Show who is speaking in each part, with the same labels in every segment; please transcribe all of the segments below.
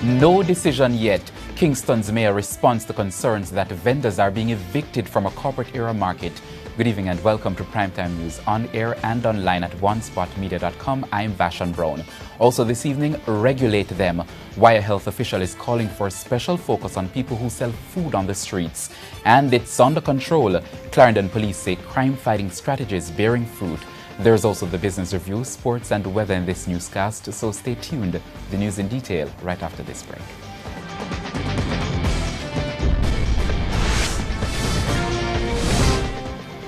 Speaker 1: No decision yet. Kingston's mayor responds to concerns that vendors are being evicted from a corporate-era market. Good evening and welcome to Primetime News on air and online at onespotmedia.com. I'm Vashon Brown. Also this evening, regulate them. Why a health official is calling for a special focus on people who sell food on the streets. And it's under control. Clarendon police say crime-fighting strategies bearing fruit. There's also the business review, sports and weather in this newscast, so stay tuned. The news in detail right after this break.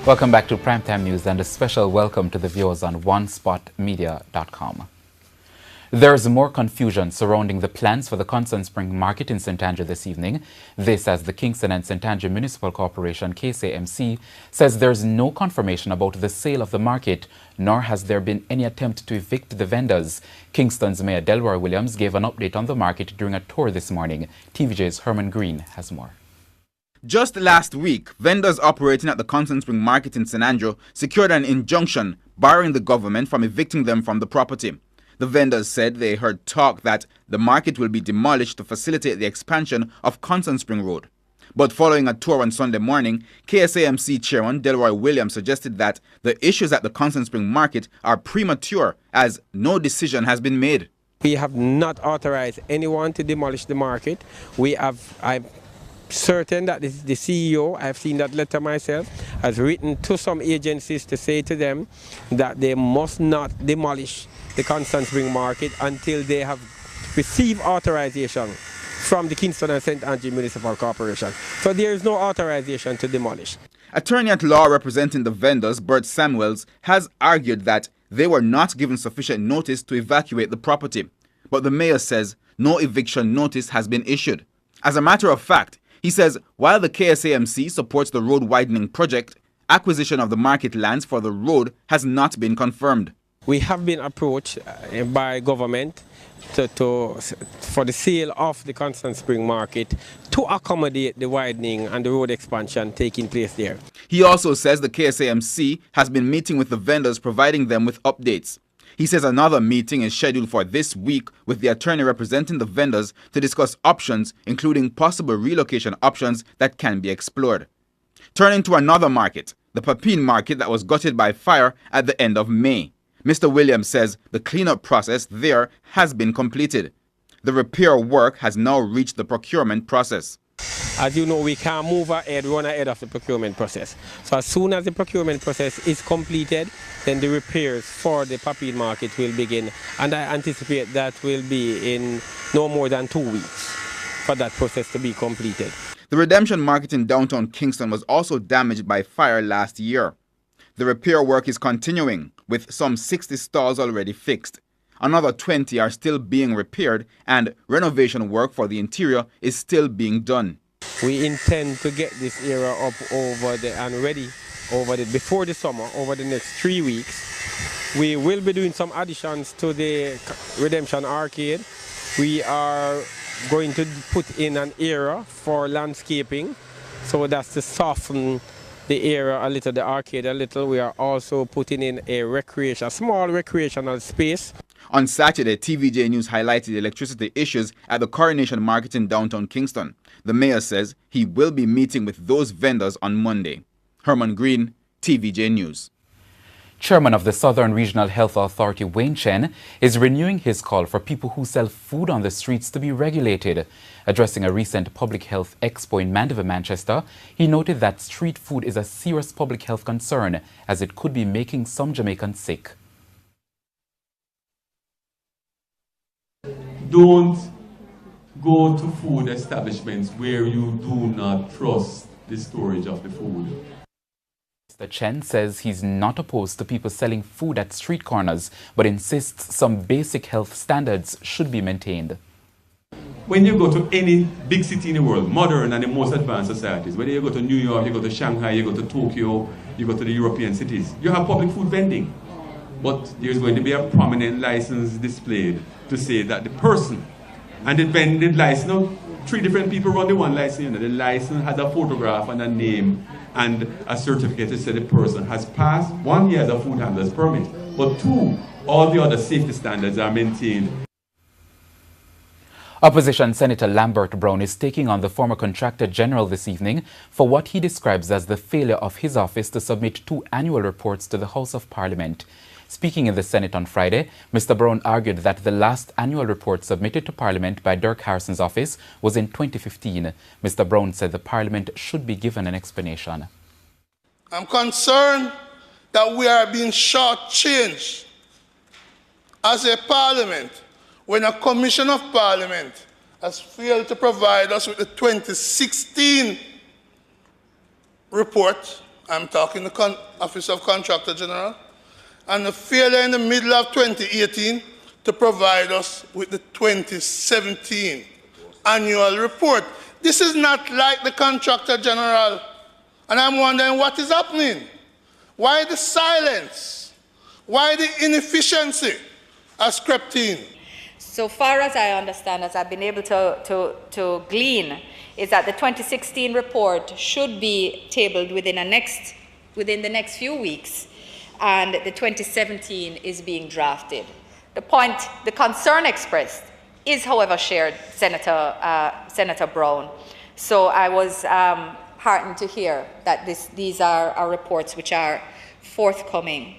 Speaker 1: Welcome back to Primetime News and a special welcome to the viewers on onespotmedia.com. There's more confusion surrounding the plans for the Constant Spring Market in St. Andrew this evening. This as the Kingston and St. Andrew Municipal Corporation, KSAMC, says there's no confirmation about the sale of the market, nor has there been any attempt to evict the vendors. Kingston's Mayor Delroy Williams gave an update on the market during a tour this morning. TVJ's Herman Green has more.
Speaker 2: Just last week, vendors operating at the Constant Spring Market in St. Andrew secured an injunction barring the government from evicting them from the property. The vendors said they heard talk that the market will be demolished to facilitate the expansion of Constant Spring Road. But following a tour on Sunday morning, KSAMC Chairman Delroy Williams suggested that the issues at the Constant Spring Market are premature as no decision has been made.
Speaker 3: We have not authorized anyone to demolish the market. I'm certain that the CEO, I've seen that letter myself, has written to some agencies to say to them that they must not demolish the Constant Spring Market until they have received authorization from the Kingston and St. Andrew Municipal Corporation. So there is no authorization to demolish.
Speaker 2: Attorney at law representing the vendors, Bert Samuels, has argued that they were not given sufficient notice to evacuate the property. But the mayor says no eviction notice has been issued. As a matter of fact, he says while the KSAMC supports the road widening project, acquisition of the market lands for the road has not been confirmed.
Speaker 3: We have been approached by government for the sale of the Constant Spring Market to accommodate the widening and the road expansion taking place there.
Speaker 2: He also says the KSAMC has been meeting with the vendors, providing them with updates. He says another meeting is scheduled for this week with the attorney representing the vendors to discuss options, including possible relocation options that can be explored. Turning to another market, the Papine Market that was gutted by fire at the end of May. Mr. Williams says the cleanup process there has been completed. The repair work has now reached the procurement process.
Speaker 3: As you know, we can't run ahead of the procurement process. So as soon as the procurement process is completed, then the repairs for the Papine Market will begin. And I anticipate that will be in no more than 2 weeks for that process to be completed.
Speaker 2: The Redemption Market in downtown Kingston was also damaged by fire last year. The repair work is continuing, with some 60 stalls already fixed. Another 20 are still being repaired, and renovation work for the interior is still being done.
Speaker 3: We intend to get this area up before the summer, over the next 3 weeks. We will be doing some additions to the Redemption Arcade. We are going to put in an area for landscaping, so that's to soften the area a little, the arcade a little. We are also putting in a small recreational space.
Speaker 2: On Saturday, TVJ News highlighted the electricity issues at the Coronation Market in downtown Kingston. The mayor says he will be meeting with those vendors on Monday. Herman Green, TVJ News.
Speaker 1: Chairman of the Southern Regional Health Authority, Wayne Chen, is renewing his call for people who sell food on the streets to be regulated. Addressing a recent public health expo in Mandeville, Manchester, he noted that street food is a serious public health concern as it could be making some Jamaicans sick.
Speaker 4: Don't go to food establishments where you do not trust the storage of the food.
Speaker 1: Mr. Chen says he's not opposed to people selling food at street corners, but insists some basic health standards should be maintained.
Speaker 4: When you go to any big city in the world, modern and the most advanced societies, whether you go to New York, you go to Shanghai, you go to Tokyo, you go to the European cities, you have public food vending. But there's going to be a prominent license displayed to say that the person and the vending license, 3 different people run the one license. The license has a photograph and a name and a certificate to say the person has passed 1 year as a food handler's permit. But 2, all the other safety standards are maintained.
Speaker 1: Opposition Senator Lambert Brown is taking on the former Contractor General this evening for what he describes as the failure of his office to submit 2 annual reports to the House of Parliament. Speaking in the Senate on Friday, Mr. Brown argued that the last annual report submitted to Parliament by Dirk Harrison's office was in 2015. Mr. Brown said the Parliament should be given an explanation.
Speaker 5: I'm concerned that we are being shortchanged as a Parliament when a Commission of Parliament has failed to provide us with the 2016 report. I'm talking the Office of Contractor General, and the failure in the middle of 2018 to provide us with the 2017 annual report. This is not like the Contractor General, and I'm wondering what is happening. Why the silence? Why the inefficiency has crept in?
Speaker 6: So far as I understand, as I've been able to glean, is that the 2016 report should be tabled within the next few weeks, and the 2017 is being drafted. The concern expressed is, however, shared, Senator Brown. So I was heartened to hear that these are reports which are forthcoming.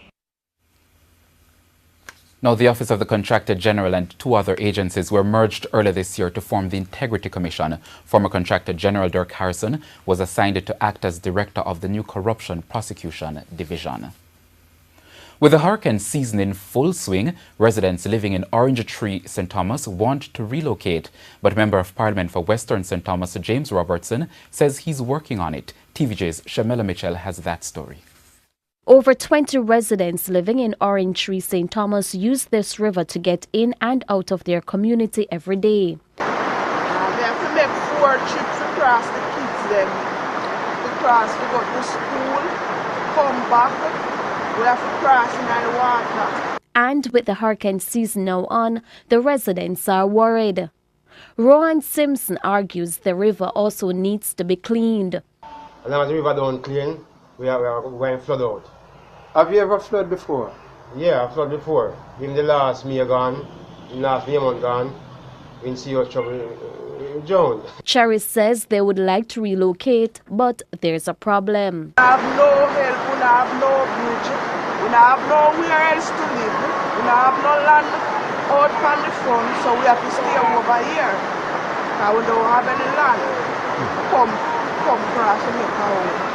Speaker 1: Now, the Office of the Contractor General and 2 other agencies were merged earlier this year to form the Integrity Commission. Former Contractor General Dirk Harrison was assigned to act as director of the new Corruption Prosecution Division. With the hurricane season in full swing, residents living in Orange Tree, St. Thomas want to relocate. But Member of Parliament for Western St. Thomas, James Robertson, says he's working on it. TVJ's Shamela Mitchell has that story.
Speaker 7: Over 20 residents living in Orange Tree, St. Thomas use this river to get in and out of their community every day.
Speaker 8: We have to make 4 trips across the kids then. To cross to go to school, come back, we have to cross in the water.
Speaker 7: And with the hurricane season now on, the residents are worried. Rohan Simpson argues the river also needs to be cleaned.
Speaker 9: As long as the river don't clean, we are going to flood out.
Speaker 10: Have you ever flooded before?
Speaker 9: Yeah, I've flooded before. In the last May gone, in the last May month gone, we see us trouble John.
Speaker 7: Cherry says they would like to relocate, but there's a problem.
Speaker 8: We have no help, we have no bridge, we have nowhere else to live, we have no land out from the front, so we have to stay over here. And we don't have any land. Come across and make our home.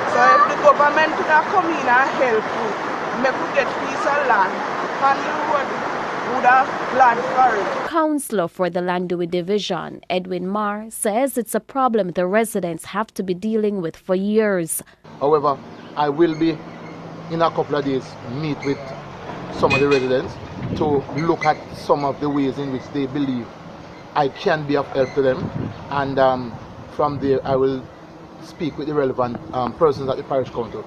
Speaker 8: So if the government could have come in and help we make we get piece of land, and the road would have land for it.
Speaker 7: Councillor for the Landui Division, Edwin Marr, says it's a problem the residents have to be dealing with for years.
Speaker 10: However, I will be, in a couple of days, meet with some of the residents to look at some of the ways in which they believe I can be of help to them, and from there I will speak with the relevant persons at the parish council.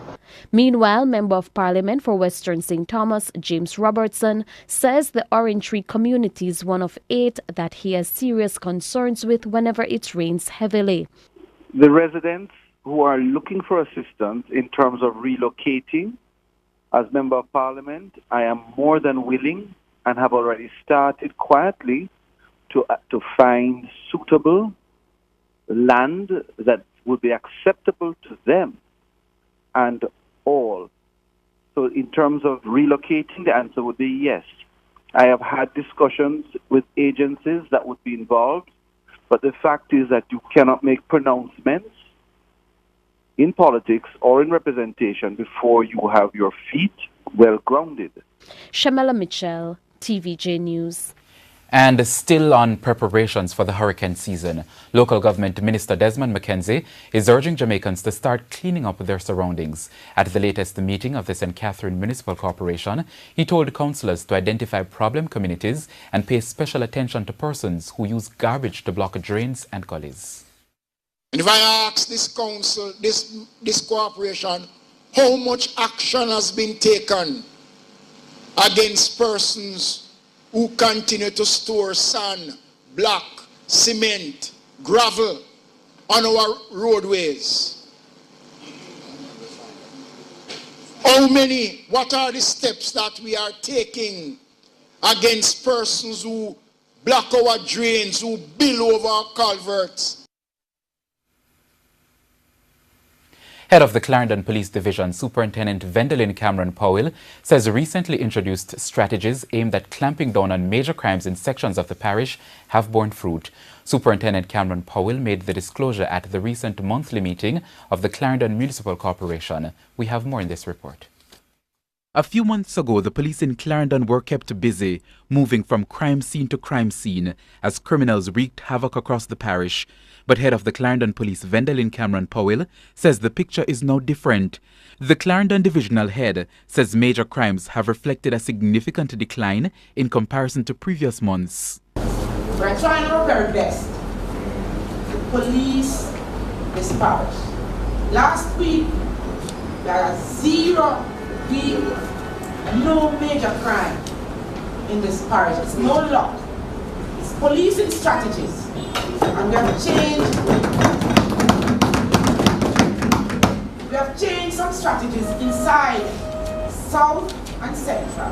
Speaker 7: Meanwhile, Member of Parliament for Western St. Thomas, James Robertson, says the Orange Tree community is one of 8 that he has serious concerns with whenever it rains heavily.
Speaker 11: The residents who are looking for assistance in terms of relocating, as Member of Parliament, I am more than willing and have already started quietly to find suitable land that would be acceptable to them and all. So in terms of relocating, the answer would be yes. I have had discussions with agencies that would be involved, but the fact is that you cannot make pronouncements in politics or in representation before you have your feet well grounded.
Speaker 7: Shamela Mitchell, TVJ News.
Speaker 1: And still on preparations for the hurricane season, local government Minister Desmond McKenzie is urging Jamaicans to start cleaning up their surroundings. At the latest meeting of the St. Catherine Municipal Corporation, he told councillors to identify problem communities and pay special attention to persons who use garbage to block drains and gullies.
Speaker 12: And if I ask this council, this corporation, how much action has been taken against persons who continue to store sand, block, cement, gravel on our roadways? What are the steps that we are taking against persons who block our drains, who bill over our culverts.
Speaker 1: Head of the Clarendon Police Division, Superintendent Vendalyn Cameron Powell, says recently introduced strategies aimed at clamping down on major crimes in sections of the parish have borne fruit. Superintendent Cameron Powell made the disclosure at the recent monthly meeting of the Clarendon Municipal Corporation. We have more in this report.
Speaker 2: A few months ago, the police in Clarendon were kept busy, moving from crime scene to crime scene as criminals wreaked havoc across the parish. But head of the Clarendon Police, Vendalyn Cameron Powell, says the picture is now different. The Clarendon Divisional Head says major crimes have reflected a significant decline in comparison to previous months.
Speaker 8: We're trying our very best to police this parish. Last week, there are 0 people, no major crime in this parish. It's no luck. It's policing strategies. And we have changed some strategies inside South and Central.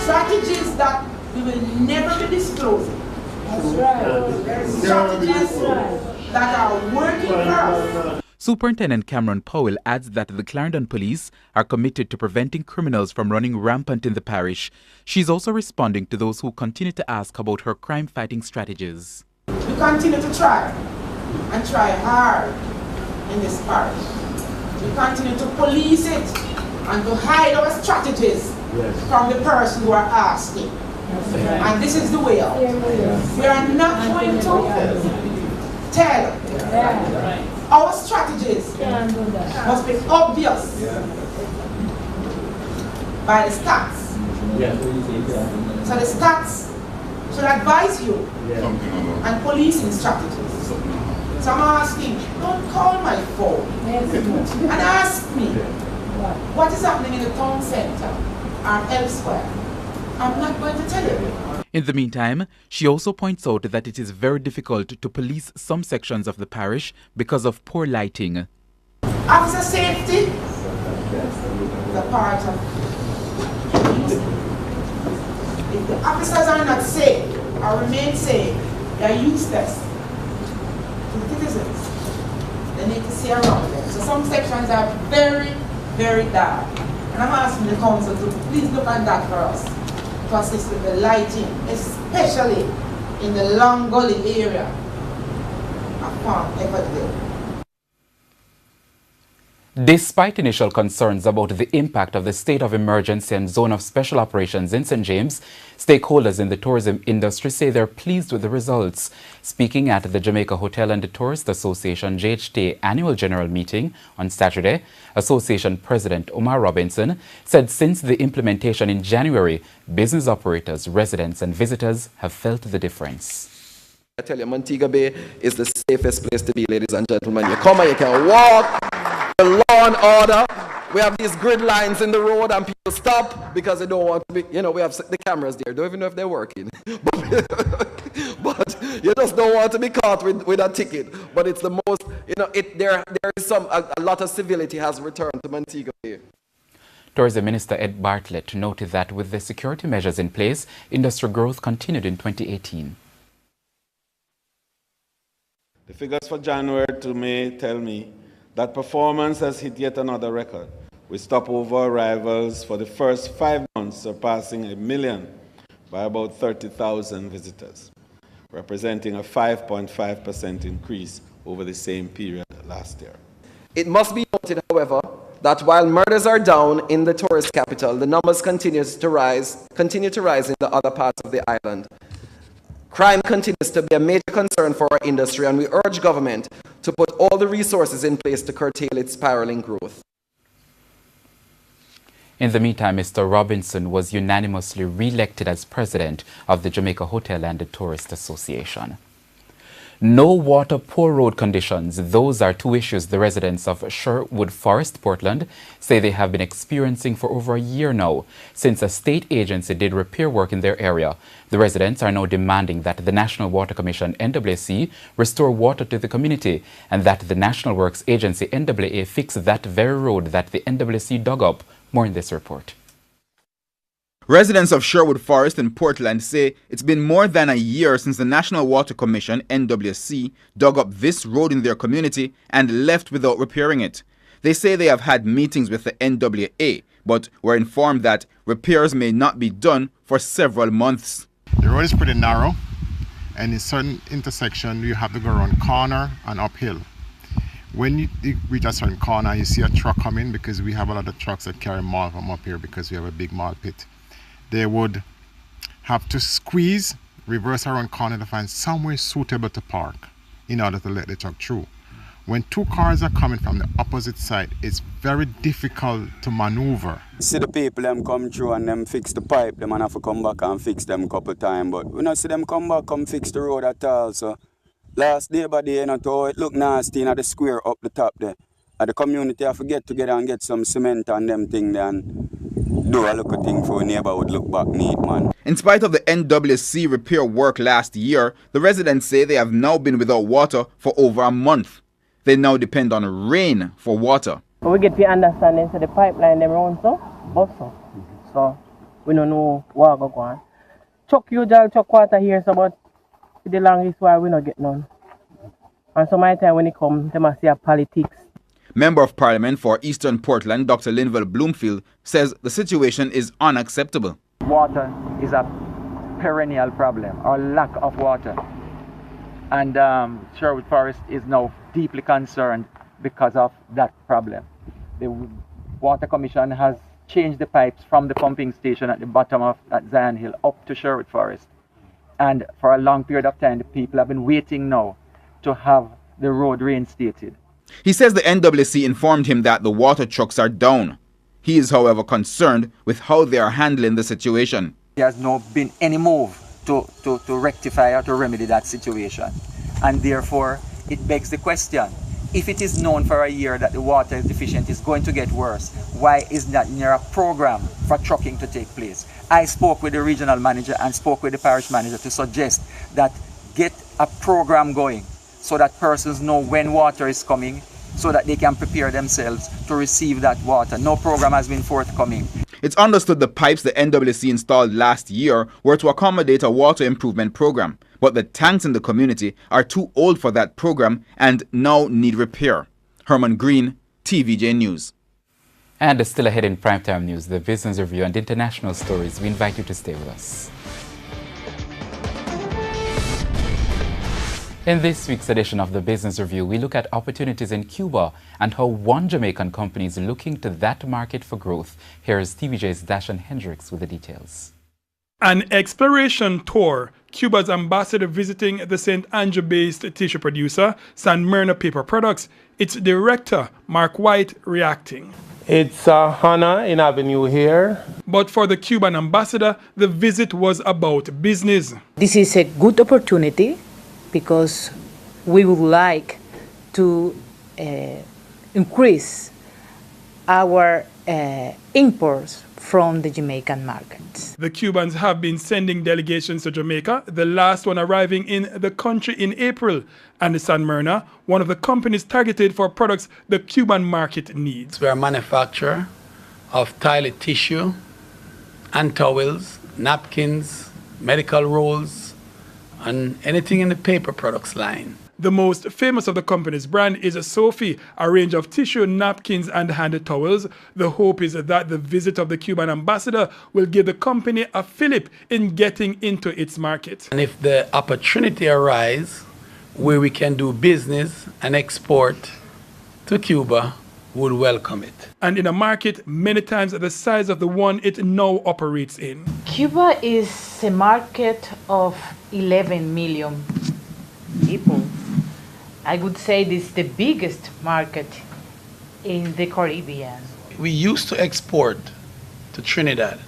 Speaker 8: Strategies that we will never be disclosing. That's right. Strategies that are working for us.
Speaker 2: Superintendent Cameron Powell adds that the Clarendon Police are committed to preventing criminals from running rampant in the parish. She's also responding to those who continue to ask about her crime-fighting strategies.
Speaker 8: We continue to try and try hard in this parish. We continue to police it and to hide our strategies from the person who are asking. And this is the way out. We are not going to tell. Our strategies must be obvious by the stats. So the stats should advise you and policing strategies. So I'm asking, don't call my phone and ask me what is happening in the town center or elsewhere. I'm not going to tell you.
Speaker 2: In the meantime, she also points out that it is very difficult to police some sections of the parish because of poor lighting.
Speaker 8: Officer safety is a part of it. If the officers are not safe or remain safe, they are useless to the citizens. They need to see around them. So some sections are very, very dark. And I'm asking the council to please look at that for us, to assist with the lighting, especially in the Long Gully area of Farm Everdale.
Speaker 1: Despite initial concerns about the impact of the state of emergency and zone of special operations in St. James, stakeholders in the tourism industry say they're pleased with the results. Speaking at the Jamaica Hotel and Tourist Association JHT annual general meeting on Saturday, Association President Omar Robinson said since the implementation in January, business operators, residents and visitors have felt the difference.
Speaker 13: I tell you, Montego Bay is the safest place to be, ladies and gentlemen. You come and you can walk. The law and order. We have these grid lines in the road and people stop because they don't want to be, you know, we have the cameras there. Don't even know if they're working. But you just don't want to be caught with a ticket. But it's the most, you know, there is a lot of civility has returned to Montego Bay.
Speaker 1: Tourism Minister Ed Bartlett noted that with the security measures in place, industry growth continued in 2018.
Speaker 14: The figures for January to May tell me that performance has hit yet another record, with stopover arrivals for the first 5 months surpassing 1 million by about 30,000 visitors, representing a 5.5% increase over the same period last year.
Speaker 13: It must be noted, however, that while murders are down in the tourist capital, the numbers continue to rise in the other parts of the island. Crime continues to be a major concern for our industry, and we urge government to put all the resources in place to curtail its spiraling growth.
Speaker 1: In the meantime, Mr. Robinson was unanimously re-elected as president of the Jamaica Hotel and Tourist Association. No water, poor road conditions. Those are two issues the residents of Sherwood Forest, Portland, say they have been experiencing for over a year now, since a state agency did repair work in their area. The residents are now demanding that the National Water Commission, NWC, restore water to the community and that the National Works Agency, NWA, fix that very road that the NWC dug up. More in this report.
Speaker 2: Residents of Sherwood Forest in Portland say it's been more than a year since the National Water Commission, NWC, dug up this road in their community and left without repairing it. They say they have had meetings with the NWA, but were informed that repairs may not be done for several months.
Speaker 15: The road is pretty narrow, and in certain intersections you have to go around corner and uphill. When you reach a certain corner, you see a truck coming, because we have a lot of trucks that carry malt from up here because we have a big malt pit. They would have to squeeze, reverse around corner to find somewhere suitable to park in order to let the truck through. When two cars are coming from the opposite side, it's very difficult to maneuver.
Speaker 16: See the people them come through and them fix the pipe, them and have to come back and fix them a couple times, but we not see them come back, come fix the road at all. So last day by day, it look nasty in the square up the top there. And the community have to get together and get some cement and them thing there and do a little thing for a neighborhood look back neat, man.
Speaker 2: In spite of the NWC repair work last year, the residents say they have now been without water for over a month. They now depend on rain for water.
Speaker 17: We get the understanding, so the pipeline them run so we don't know what go on. Chuck usual chuck water here, so but the longest while we not get none. And so my time when it comes, they must see a politics.
Speaker 2: Member of Parliament for Eastern Portland, Dr. Linville Bloomfield, says the situation is unacceptable.
Speaker 18: Water is a perennial problem, or lack of water. And Sherwood Forest is now deeply concerned because of that problem. The Water Commission has changed the pipes from the pumping station at the bottom of that Zion Hill up to Sherwood Forest. And for a long period of time, the people have been waiting now to have the road reinstated.
Speaker 2: He says the NWC informed him that the water trucks are down. He is, however, concerned with how they are handling the situation.
Speaker 18: There has not been any move to rectify or to remedy that situation. And therefore, it begs the question, if it is known for a year that the water is deficient, is going to get worse, why is not there a program for trucking to take place? I spoke with the regional manager and spoke with the parish manager to suggest that get a program going so that persons know when water is coming, so that they can prepare themselves to receive that water. No program has been forthcoming.
Speaker 2: It's understood the pipes the NWC installed last year were to accommodate a water improvement program, but the tanks in the community are too old for that program and now need repair. Herman Green, TVJ News.
Speaker 1: And still ahead in Primetime News, the business review and international stories. We invite you to stay with us. In this week's edition of the Business Review, we look at opportunities in Cuba and how one Jamaican company is looking to that market for growth. Here's TVJ's Dashan Hendricks with the details.
Speaker 19: An exploration tour. Cuba's ambassador visiting the St. Andrew-based tissue producer, San Myrna Paper Products. Its director, Mark White, reacting.
Speaker 20: It's a honor in having you here.
Speaker 19: But for the Cuban ambassador, the visit was about business.
Speaker 21: This is a good opportunity because we would like to increase our imports from the Jamaican markets.
Speaker 19: The Cubans have been sending delegations to Jamaica, the last one arriving in the country in April. And San Myrna, one of the companies targeted for products the Cuban market needs.
Speaker 22: We are a manufacturer of toilet tissue and towels, napkins, medical rolls, and anything in the paper products line.
Speaker 19: The most famous of the company's brand is Sophie, a range of tissue, napkins, and hand towels. The hope is that the visit of the Cuban ambassador will give the company a fillip in getting into its market.
Speaker 22: And if the opportunity arises where we can do business and export to Cuba, would welcome it.
Speaker 19: And in a market many times the size of the one it now operates in.
Speaker 21: Cuba is a market of 11 million people. I would say this is the biggest market in the Caribbean.
Speaker 22: We used to export to Trinidad,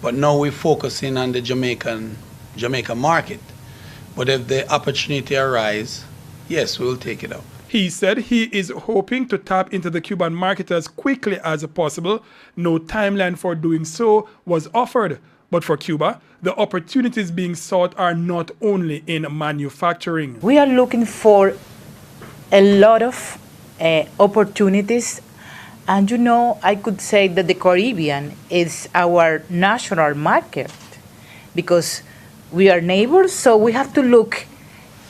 Speaker 22: but now we're focusing on the Jamaica market. But if the opportunity arises, yes, we will take it up.
Speaker 19: He said he is hoping to tap into the Cuban market as quickly as possible. No timeline for doing so was offered. But for Cuba, the opportunities being sought are not only in manufacturing.
Speaker 21: We are looking for a lot of opportunities, And you know, I could say that the Caribbean is our national market because we are neighbors, so we have to look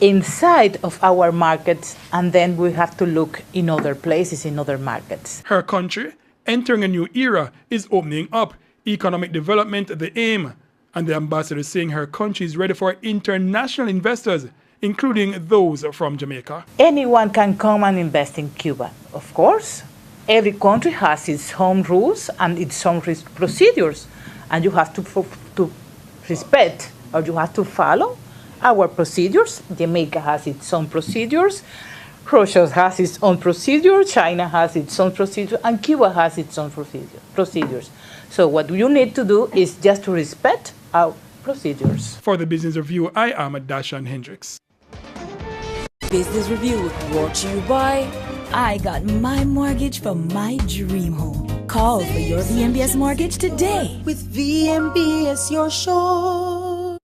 Speaker 21: inside of our markets and then we have to look in other places, in other markets.
Speaker 19: Her country, entering a new era, is opening up. Economic development the aim. And the ambassador is saying her country is ready for international investors, including those from Jamaica.
Speaker 21: Anyone can come and invest in Cuba, of course. Every country has its own rules and its own procedures, and you have to respect or you have to follow our procedures. Jamaica has its own procedures, Russia has its own procedure, China has its own procedure, and Cuba has its own procedures. So what you need to do is just to respect our procedures.
Speaker 19: For the Business Review, I am Dashan Hendricks.
Speaker 3: Business Review brought to you by I got my mortgage from my dream home. Call for your VMBS mortgage today.
Speaker 4: With VMBS, you're sure.